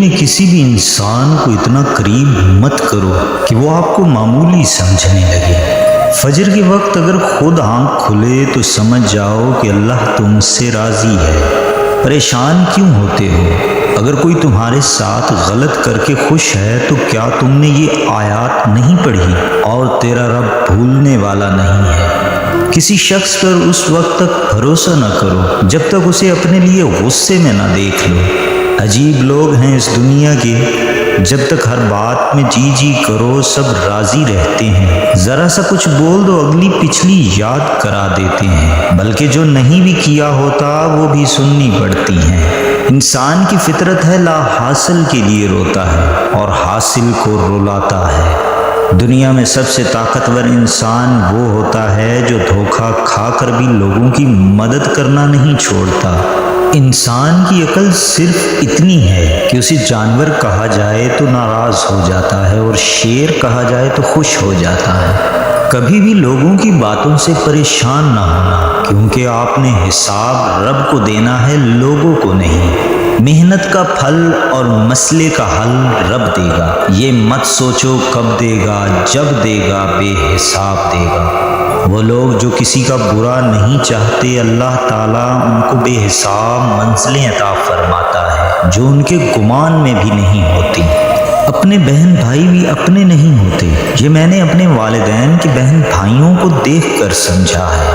میں کسی بھی انسان کو اتنا قریب مت کرو کہ وہ آپ کو معمولی سمجھنے لگے۔ فجر کے وقت اگر خود آنکھ کھلے تو سمجھ جاؤ کہ اللہ تم سے راضی ہے۔ پریشان کیوں ہوتے ہو؟ اگر کوئی تمہارے ساتھ غلط کر کے خوش ہے تو کیا تم نے یہ آیات نہیں پڑھی؟ اور تیرا رب بھولنے والا نہیں ہے۔ کسی شخص پر اس وقت تک بھروسہ نہ کرو جب تک اسے اپنے لیے غصے میں نہ دیکھ لو۔ عجیب لوگ ہیں اس دنیا کے، جب تک ہر بات میں جی جی کرو سب راضی رہتے ہیں، ذرا سا کچھ بول دو اگلی پچھلی یاد کرا دیتے ہیں، بلکہ جو نہیں بھی کیا ہوتا وہ بھی سننی پڑتی ہیں۔ انسان کی فطرت ہے لا حاصل کے لیے روتا ہے اور حاصل کو رلاتا ہے۔ دنیا میں سب سے طاقتور انسان وہ ہوتا ہے جو دھوکہ کھا کر بھی لوگوں کی مدد کرنا نہیں چھوڑتا۔ انسان کی عقل صرف اتنی ہے کہ اسے جانور کہا جائے تو ناراض ہو جاتا ہے اور شیر کہا جائے تو خوش ہو جاتا ہے۔ کبھی بھی لوگوں کی باتوں سے پریشان نہ ہونا، کیونکہ آپ نے حساب رب کو دینا ہے، لوگوں کو نہیں۔ محنت کا پھل اور مسئلے کا حل رب دے گا، یہ مت سوچو کب دے گا، جب دے گا بے حساب دے گا۔ وہ لوگ جو کسی کا برا نہیں چاہتے، اللہ تعالیٰ ان کو بے حساب منزلیں عطا فرماتا ہے جو ان کے گمان میں بھی نہیں ہوتی۔ اپنے بہن بھائی بھی اپنے نہیں ہوتے، یہ میں نے اپنے والدین کے بہن بھائیوں کو دیکھ کر سمجھا ہے۔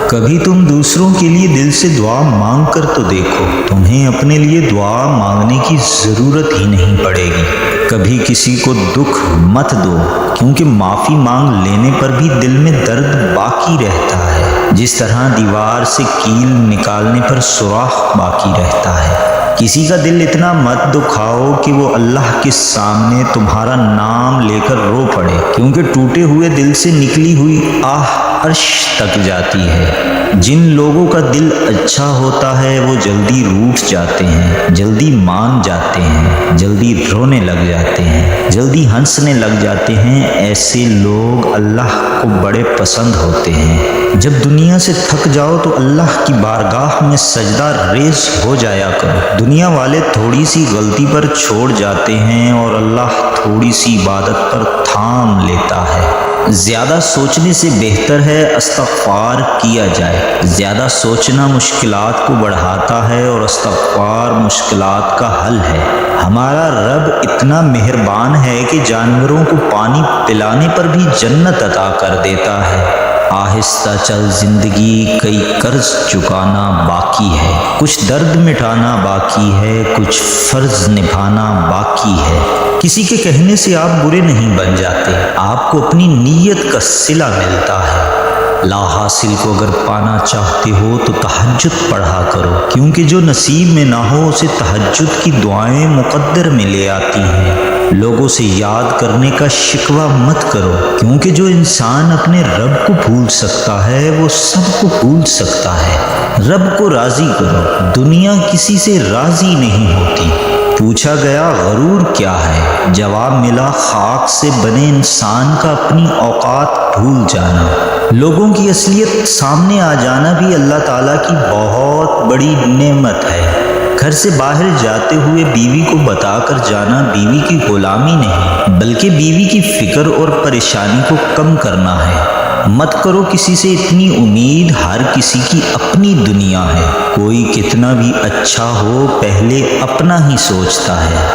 کبھی تم دوسروں کے لیے دل سے دعا مانگ کر تو دیکھو، تمہیں اپنے لیے دعا مانگنے کی ضرورت ہی نہیں پڑے گی۔ کبھی کسی کو دکھ مت دو، کیونکہ معافی مانگ لینے پر بھی دل میں درد باقی رہتا ہے، جس طرح دیوار سے کیل نکالنے پر سوراخ باقی رہتا ہے۔ کسی کا دل اتنا مت دکھاؤ کہ وہ اللہ کے سامنے تمہارا نام لے کر رو پڑے، کیونکہ ٹوٹے ہوئے دل سے نکلی ہوئی آہ عرش تک جاتی ہے۔ جن لوگوں کا دل اچھا ہوتا ہے وہ جلدی روٹھ جاتے ہیں، جلدی مان جاتے ہیں، جلدی رونے لگ جاتے ہیں، جلدی ہنسنے لگ جاتے ہیں۔ ایسے لوگ اللہ کو بڑے پسند ہوتے ہیں۔ جب دنیا سے تھک جاؤ تو اللہ کی بارگاہ میں سجدہ ریز ہو جایا کرو۔ دنیا والے تھوڑی سی غلطی پر چھوڑ جاتے ہیں اور اللہ تھوڑی سی عبادت پر تھام لیتا ہے۔ زیادہ سوچنے سے بہتر ہے استغفار کیا جائے۔ زیادہ سوچنا مشکلات کو بڑھاتا ہے اور استغفار مشکلات کا حل ہے۔ ہمارا رب اتنا مہربان ہے کہ جانوروں کو پانی پلانے پر بھی جنت عطا کر دیتا ہے۔ آہستہ چل زندگی، کئی قرض چکانا باقی ہے، کچھ درد مٹانا باقی ہے، کچھ فرض نبھانا باقی ہے۔ کسی کے کہنے سے آپ برے نہیں بن جاتے، آپ کو اپنی نیت کا صلہ ملتا ہے۔ لا حاصل کو اگر پانا چاہتے ہو تو تہجد پڑھا کرو، کیونکہ جو نصیب میں نہ ہو اسے تہجد کی دعائیں مقدر میں لے آتی ہیں۔ لوگوں سے یاد کرنے کا شکوہ مت کرو، کیونکہ جو انسان اپنے رب کو بھول سکتا ہے وہ سب کو بھول سکتا ہے۔ رب کو راضی کرو، دنیا کسی سے راضی نہیں ہوتی۔ پوچھا گیا غرور کیا ہے؟ جواب ملا خاک سے بنے انسان کا اپنی اوقات بھول جانا۔ لوگوں کی اصلیت سامنے آ جانا بھی اللہ تعالیٰ کی بہت بڑی نعمت ہے۔ گھر سے باہر جاتے ہوئے بیوی کو بتا کر جانا بیوی کی غلامی نہیں، بلکہ بیوی کی فکر اور پریشانی کو کم کرنا ہے۔ مت کرو کسی سے اتنی امید، ہر کسی کی اپنی دنیا ہے۔ کوئی کتنا بھی اچھا ہو پہلے اپنا ہی سوچتا ہے۔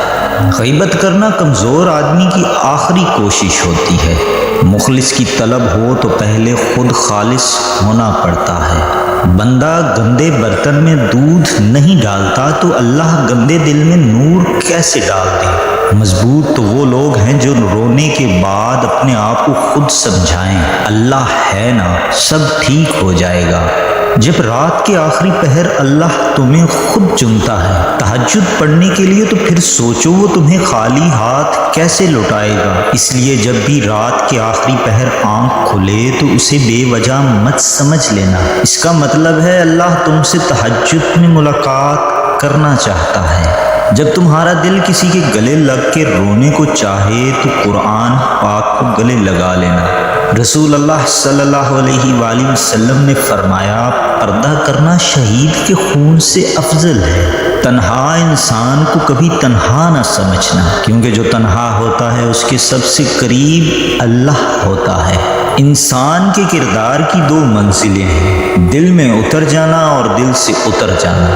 غیبت کرنا کمزور آدمی کی آخری کوشش ہوتی ہے۔ مخلص کی طلب ہو تو پہلے خود خالص ہونا پڑتا ہے۔ بندہ گندے برتن میں دودھ نہیں ڈالتا تو اللہ گندے دل میں نور کیسے ڈال دے؟ مضبوط تو وہ لوگ ہیں جو رونے کے بعد اپنے آپ کو خود سمجھائیں، اللہ ہے نا، سب ٹھیک ہو جائے گا۔ جب رات کے آخری پہر اللہ تمہیں خود چنتا ہے تہجد پڑھنے کے لیے، تو پھر سوچو وہ تمہیں خالی ہاتھ کیسے لوٹائے گا۔ اس لیے جب بھی رات کے آخری پہر آنکھ کھلے تو اسے بے وجہ مت سمجھ لینا، اس کا مطلب ہے اللہ تم سے تہجد میں ملاقات کرنا چاہتا ہے۔ جب تمہارا دل کسی کے گلے لگ کے رونے کو چاہے تو قرآن پاک کو گلے لگا لینا۔ رسول اللہ صلی اللہ علیہ وآلہ وسلم نے فرمایا، پردہ کرنا شہید کے خون سے افضل ہے۔ تنہا انسان کو کبھی تنہا نہ سمجھنا، کیونکہ جو تنہا ہوتا ہے اس کے سب سے قریب اللہ ہوتا ہے۔ انسان کے کردار کی دو منزلیں ہیں، دل میں اتر جانا اور دل سے اتر جانا۔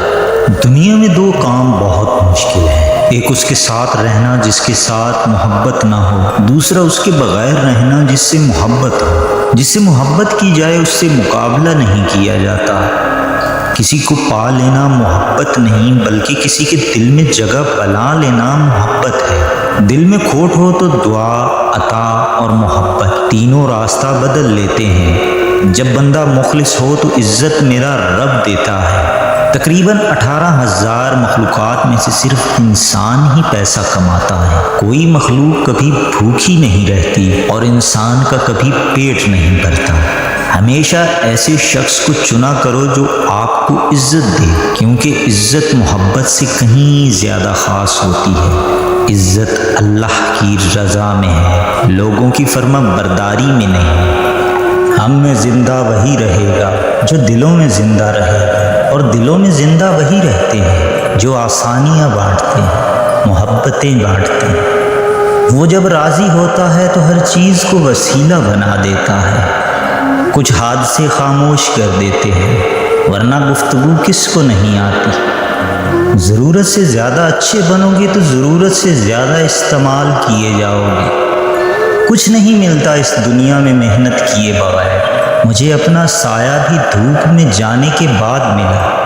دنیا میں دو کام بہت مشکل ہیں، ایک اس کے ساتھ رہنا جس کے ساتھ محبت نہ ہو، دوسرا اس کے بغیر رہنا جس سے محبت ہو۔ جس سے محبت کی جائے اس سے مقابلہ نہیں کیا جاتا۔ کسی کو پا لینا محبت نہیں بلکہ کسی کے دل میں جگہ بنا لینا محبت ہے۔ دل میں کھوٹ ہو تو دعا، عطا اور محبت تینوں راستہ بدل لیتے ہیں۔ جب بندہ مخلص ہو تو عزت میرا رب دیتا ہے۔ تقریباً 18,000 مخلوقات میں سے صرف انسان ہی پیسہ کماتا ہے۔ کوئی مخلوق کبھی بھوکی نہیں رہتی اور انسان کا کبھی پیٹ نہیں بھرتا۔ ہمیشہ ایسے شخص کو چنا کرو جو آپ کو عزت دے، کیونکہ عزت محبت سے کہیں زیادہ خاص ہوتی ہے۔ عزت اللہ کی رضا میں ہے، لوگوں کی فرما برداری میں نہیں۔ ہم میں زندہ وہی رہے گا جو دلوں میں زندہ رہے گا، اور دلوں میں زندہ وہی رہتے ہیں جو آسانیاں بانٹتے ہیں، محبتیں بانٹتے ہیں۔ وہ جب راضی ہوتا ہے تو ہر چیز کو وسیلہ بنا دیتا ہے۔ کچھ حادثے خاموش کر دیتے ہیں، ورنہ گفتگو کس کو نہیں آتی۔ ضرورت سے زیادہ اچھے بنو گے تو ضرورت سے زیادہ استعمال کیے جاؤ گے۔ کچھ نہیں ملتا اس دنیا میں محنت کیے بغیر۔ مجھے اپنا سایہ بھی دھوپ میں جانے کے بعد ملا۔